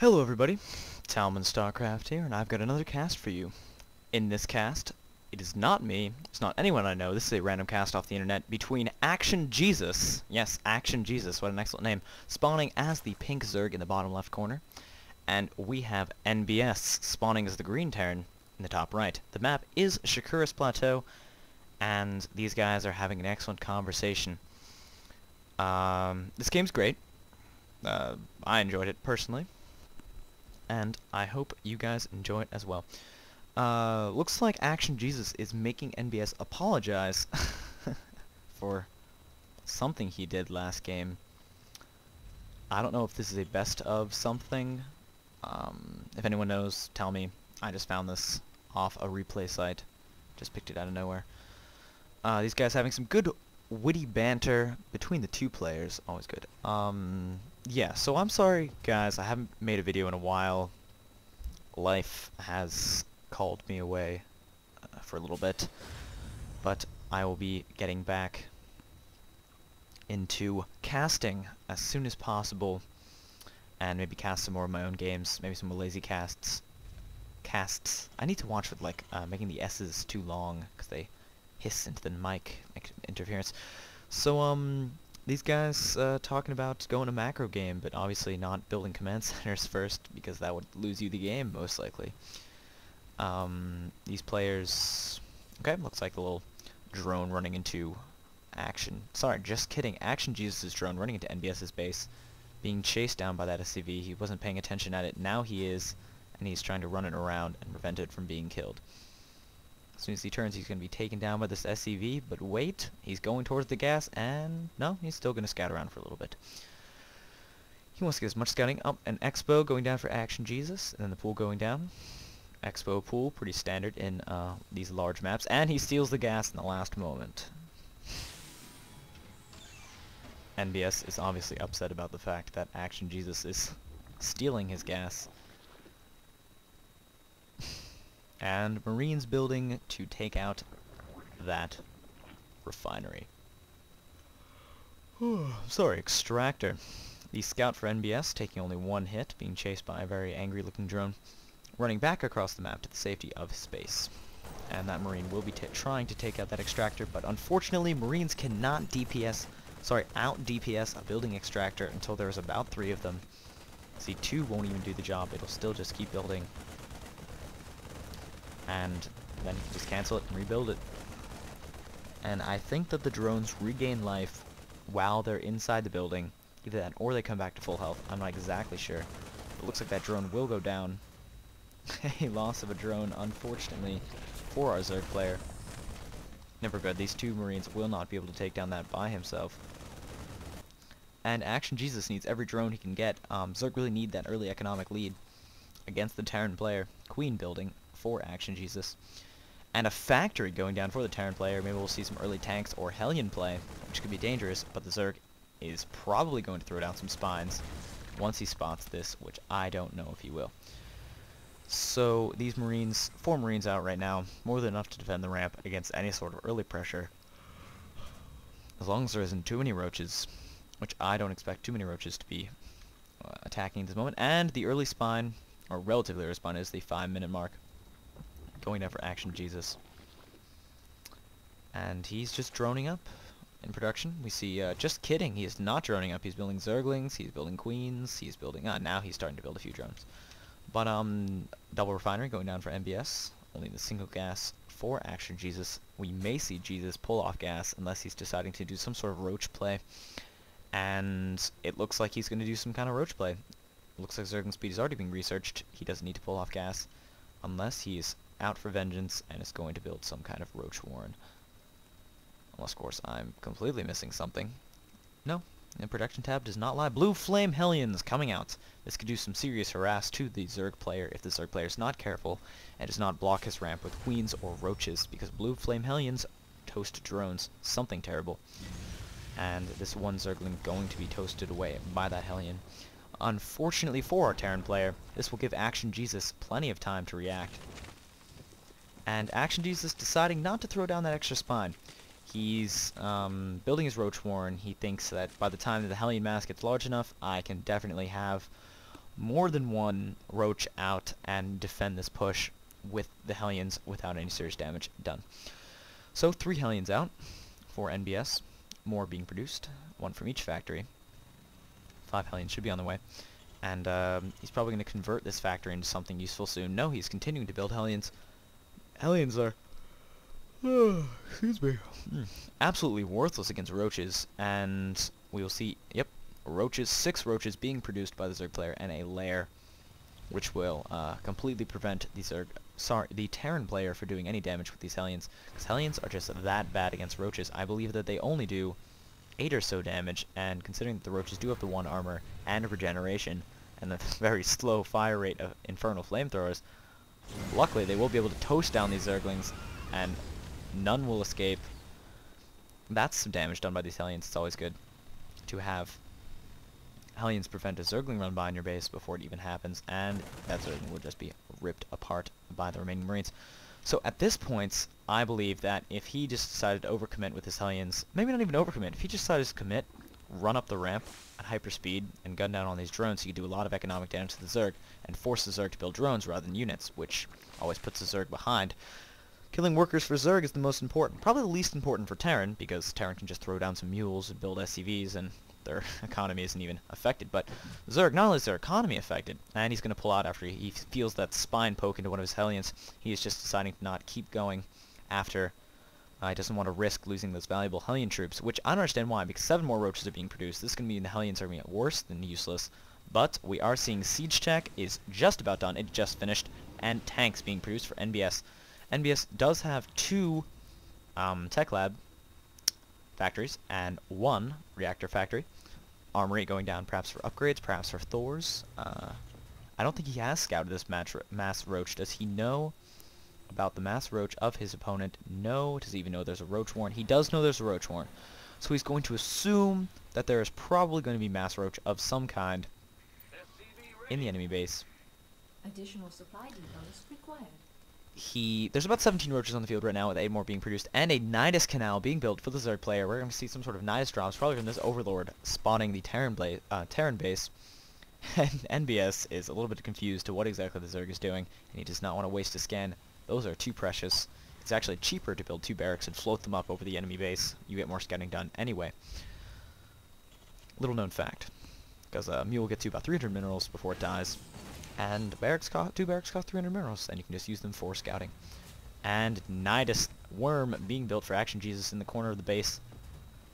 Hello everybody, Talman StarCraft here, and I've got another cast for you. In this cast, it is not me, it's not anyone I know, this is a random cast off the internet between actionJesuz, yes, actionJesuz, what an excellent name, spawning as the pink Zerg in the bottom left corner, and we have NBS spawning as the green Terran in the top right. The map is Shakuris Plateau, and these guys are having an excellent conversation. This game's great. I enjoyed it personally, and I hope you guys enjoy it as well. Looks like actionJesuz is making NBS apologize for something he did last game. I don't know if this is a best of something. If anyone knows, tell me. I just found this off a replay site. Just picked it out of nowhere. These guys having some good witty banter between the two players. Always good. Yeah, so I'm sorry, guys. I haven't made a video in a while. Life has called me away for a little bit. But I will be getting back into casting as soon as possible. And maybe cast some more of my own games. Maybe some more lazy casts. I need to watch with, like, making the S's too long, because they hiss into the mic interference. So, these guys talking about going to macro game, but obviously not building command centers first, because that would lose you the game, most likely. These players... Okay, looks like the little drone running into action. Sorry, just kidding. actionJesuz's drone running into NBS's base, being chased down by that SCV. He wasn't paying attention at it. Now he is, and he's trying to run it around and prevent it from being killed. As soon as he turns, he's going to be taken down by this SCV, but wait, he's going towards the gas, and no, he's still going to scout around for a little bit. He wants to get as much scouting up. An Expo going down for actionJesuz, and then the pool going down. Expo pool, pretty standard in these large maps, and he steals the gas in the last moment. NBS is obviously upset about the fact that actionJesuz is stealing his gas. And Marines building to take out that refinery. Sorry, extractor. The scout for NBS taking only one hit, being chased by a very angry looking drone, running back across the map to the safety of his base. And that Marine will be trying to take out that extractor, but unfortunately Marines cannot out DPS a building extractor until there's about 3 of them. See, 2 won't even do the job, it'll still just keep building. And then you can just cancel it and rebuild it. And I think that the drones regain life while they're inside the building. Either that or they come back to full health. I'm not exactly sure. It looks like that drone will go down. A loss of a drone, unfortunately, for our Zerg player. Never good. These 2 Marines will not be able to take down that by himself. And actionJesuz needs every drone he can get. Zerg really need that early economic lead against the Terran player. Queen building for actionJesuz. And a factory going down for the Terran player. Maybe we'll see some early tanks or Hellion play, which could be dangerous, but the Zerg is probably going to throw down some spines once he spots this, which I don't know if he will. So these Marines, 4 Marines out right now, more than enough to defend the ramp against any sort of early pressure. As long as there isn't too many roaches, which I don't expect too many roaches to be attacking at this moment. And the early spine, or relatively early spine, is the 5-minute mark. Going down for actionJesuz. And he's just droning up in production. We see, just kidding, he is not droning up. He's building Zerglings, he's building Queens, he's building, now he's starting to build a few drones. But, double refinery going down for NBS. Only the single gas for actionJesuz. We may see Jesus pull off gas unless he's deciding to do some sort of roach play. And it looks like he's going to do some kind of roach play. It looks like Zergling speed is already being researched. He doesn't need to pull off gas unless he's out for vengeance and is going to build some kind of roach warren. Unless, of course, I'm completely missing something. No, the production tab does not lie. Blue Flame Hellions coming out. This could do some serious harass to the Zerg player if the Zerg player is not careful and does not block his ramp with queens or roaches, because Blue Flame Hellions toast drones. Something terrible. And this one Zergling going to be toasted away by that Hellion. Unfortunately for our Terran player, this will give actionJesuz plenty of time to react. And actionJesuz deciding not to throw down that extra spine. He's building his Roach Warren. He thinks that by the time that the Hellion mass gets large enough, I can definitely have more than one Roach out and defend this push with the Hellions without any serious damage done. So 3 Hellions out for NBS, more being produced, 1 from each factory. 5 Hellions should be on the way. And he's probably going to convert this factory into something useful soon. No, he's continuing to build Hellions. Hellions are, excuse me, absolutely worthless against Roaches. And we will see, yep, Roaches, 6 Roaches being produced by the Zerg player and a lair, which will completely prevent the Terran player for doing any damage with these Hellions. Because Hellions are just that bad against Roaches. I believe that they only do 8 or so damage, and considering that the Roaches do have the 1 armor and regeneration, and the very slow fire rate of Infernal Flamethrowers, luckily they will be able to toast down these Zerglings, and none will escape. That's some damage done by these Hellions. It's always good to have Hellions prevent a Zergling run by on your base before it even happens, and that Zergling will just be ripped apart by the remaining Marines. So at this point, I believe that if he just decided to overcommit with his Hellions, maybe not even overcommit, if he just decided to commit, run up the ramp at hyperspeed, and gun down on these drones, he could do a lot of economic damage to the Zerg, and force the Zerg to build drones rather than units, which always puts the Zerg behind. Killing workers for Zerg is the most important, probably the least important for Terran, because Terran can just throw down some mules and build SCVs, and their economy isn't even affected. But Zerg, not only is their economy affected, and he's going to pull out after he feels that spine poke into one of his Hellions, he is just deciding to not keep going after he doesn't want to risk losing those valuable Hellion troops, which I don't understand why, because 7 more Roaches are being produced. This is going to mean the Hellions are going to get worse than useless, but we are seeing Siege Tech is just about done. It just finished, and tanks being produced for NBS. NBS does have 2 Tech Lab factories and 1 reactor factory. Armory going down perhaps for upgrades, perhaps for Thors. I don't think he has scouted this mass Roach. Does he know about the mass Roach of his opponent? No. Does he even know there's a Roach Warren? He does know there's a Roach Warren. So he's going to assume that there is probably going to be mass Roach of some kind in the enemy base. Additional supply depots required. There's about 17 Roaches on the field right now, with 8 more being produced, and a Nidus Canal being built for the Zerg player. We're going to see some sort of Nidus drops, probably from this Overlord spawning the Terran base. And NBS is a little bit confused to what exactly the Zerg is doing, and he does not want to waste a scan. Those are too precious. It's actually cheaper to build 2 barracks and float them up over the enemy base. You get more scouting done anyway. Little known fact, because a mule gets you about 300 minerals before it dies. And 2 barracks cost 300 minerals, and you can just use them for scouting. And Nidus Worm being built for actionJesuz in the corner of the base.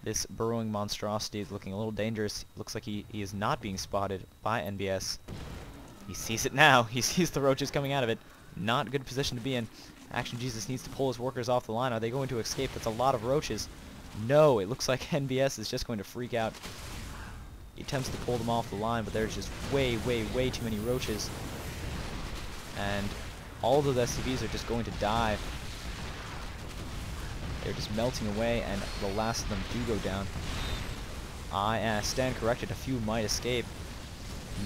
This burrowing monstrosity is looking a little dangerous. Looks like he is not being spotted by NBS. He sees it now. He sees the Roaches coming out of it. Not a good position to be in. actionJesuz needs to pull his workers off the line. Are they going to escape? That's a lot of Roaches. No, it looks like NBS is just going to freak out. He attempts to pull them off the line, but there's just way too many Roaches. And all of those SCVs are just going to die. They're just melting away, and the last of them do go down. I stand corrected. A few might escape.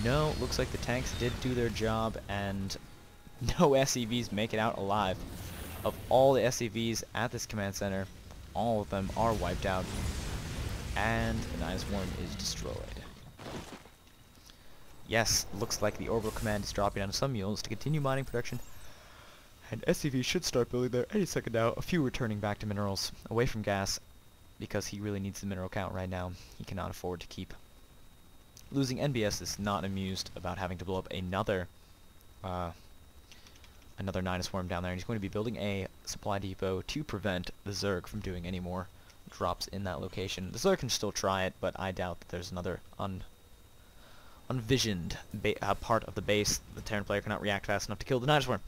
No, looks like the tanks did do their job, and no SCVs make it out alive. Of all the SCVs at this command center, all of them are wiped out, and the Nidus Worm is destroyed. Yes, looks like the orbital command is dropping down some mules to continue mining production, and SCV should start building there any second now. A few returning back to minerals, away from gas, because he really needs the mineral count right now. He cannot afford to keep losing. NBS is not amused about having to blow up another Nidus Worm down there, and he's going to be building a supply depot to prevent the Zerg from doing any more drops in that location. The Zerg can still try it, but I doubt that there's another unvisioned part of the base. The Terran player cannot react fast enough to kill the Nidus Worm.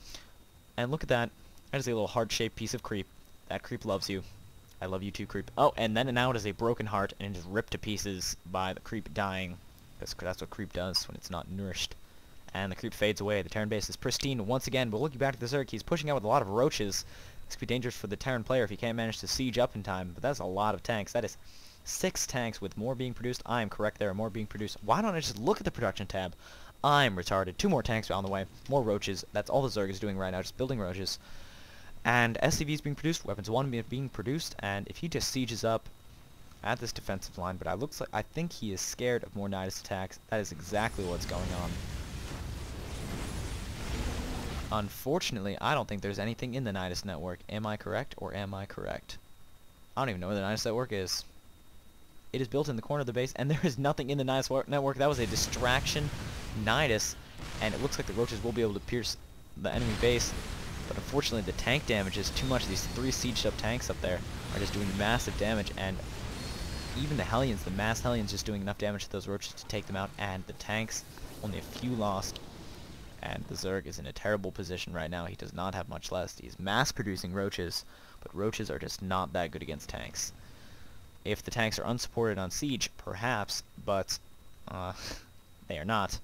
And look at that. That is a little heart-shaped piece of creep. That creep loves you. I love you too, creep. Oh, and then now it is a broken heart and just ripped to pieces by the creep dying. That's what creep does when it's not nourished. And the creep fades away. The Terran base is pristine once again. But looking back at the Zerg, he's pushing out with a lot of Roaches. This could be dangerous for the Terran player if he can't manage to siege up in time. But that's a lot of tanks. That is 6 tanks with more being produced. I am correct, there are more being produced. Why don't I just look at the production tab? I'm retarded. 2 more tanks on the way. More Roaches. That's all the Zerg is doing right now, just building Roaches. And SCVs being produced, weapons 1 being produced, and if he just sieges up at this defensive line, but I think he is scared of more Nidus attacks. That is exactly what's going on. Unfortunately, I don't think there's anything in the Nidus network. Am I correct, or am I correct? I don't even know where the Nidus network is. It is built in the corner of the base, and there is nothing in the Nidus network. That was a distraction Nidus, and it looks like the roaches will be able to pierce the enemy base. But unfortunately, the tank damage is too much. These 3 sieged-up tanks up there are just doing massive damage, and even the Hellions, the mass Hellions, just doing enough damage to those roaches to take them out, and the tanks, only a few lost. And the Zerg is in a terrible position right now. He does not have much left. He's mass-producing roaches, but roaches are just not that good against tanks. If the tanks are unsupported on siege, perhaps, but they are not.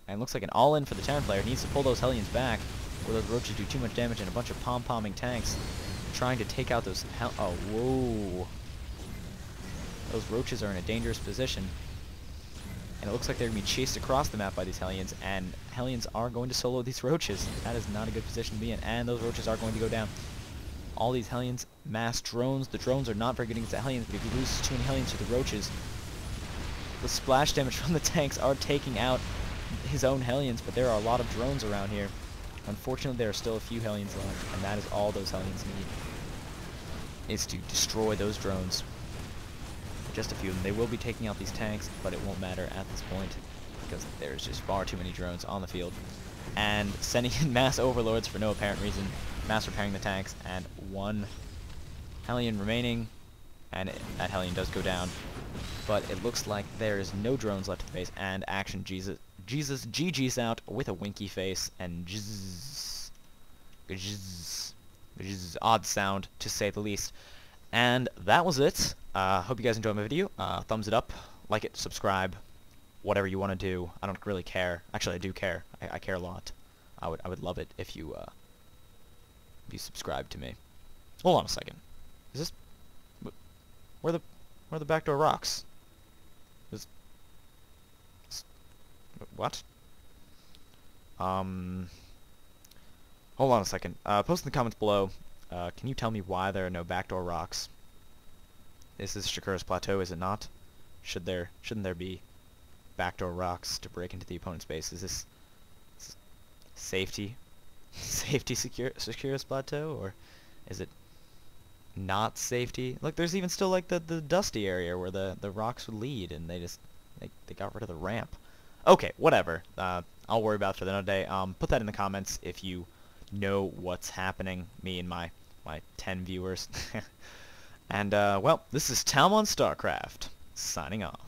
And it looks like an all-in for the Terran player. He needs to pull those Hellions back, or those roaches do too much damage, and a bunch of pom-pomming tanks trying to take out those oh, whoa. Those roaches are in a dangerous position. And it looks like they're going to be chased across the map by these Hellions, and Hellions are going to solo these roaches. That is not a good position to be in, and those roaches are going to go down. All these Hellions, mass drones. The drones are not very good against the Hellions, but if you lose too many Hellions to the roaches, the splash damage from the tanks are taking out his own Hellions, but there are a lot of drones around here. Unfortunately, there are still a few Hellions left, and that is all those Hellions need, is to destroy those drones. Just a few of them. They will be taking out these tanks, but it won't matter at this point because there's just far too many drones on the field. And sending in mass overlords for no apparent reason, mass repairing the tanks, and 1 Hellion remaining, and that Hellion does go down. But it looks like there is no drones left at the base, and actionJesuz GG's out with a winky face, and zzz, odd sound to say the least. And that was it. Hope you guys enjoyed my video. Thumbs it up, like it, subscribe, whatever you want to do. I don't really care. Actually, I do care. I care a lot. I would love it if you subscribe to me. Hold on a second. Is this where the backdoor rocks? What? Hold on a second. Post in the comments below. Can you tell me why there are no backdoor rocks? This is Shakura's Plateau, is it not? Shouldn't there be backdoor rocks to break into the opponent's base? Is this safety? Safety Shakura's Plateau? Or is it not safety? Look, there's even still like the dusty area where the rocks would lead, and they got rid of the ramp. Okay, whatever. I'll worry about it for another day. Put that in the comments if you know what's happening, me and my 10 viewers. And, well, this is Talmon StarCraft, signing off.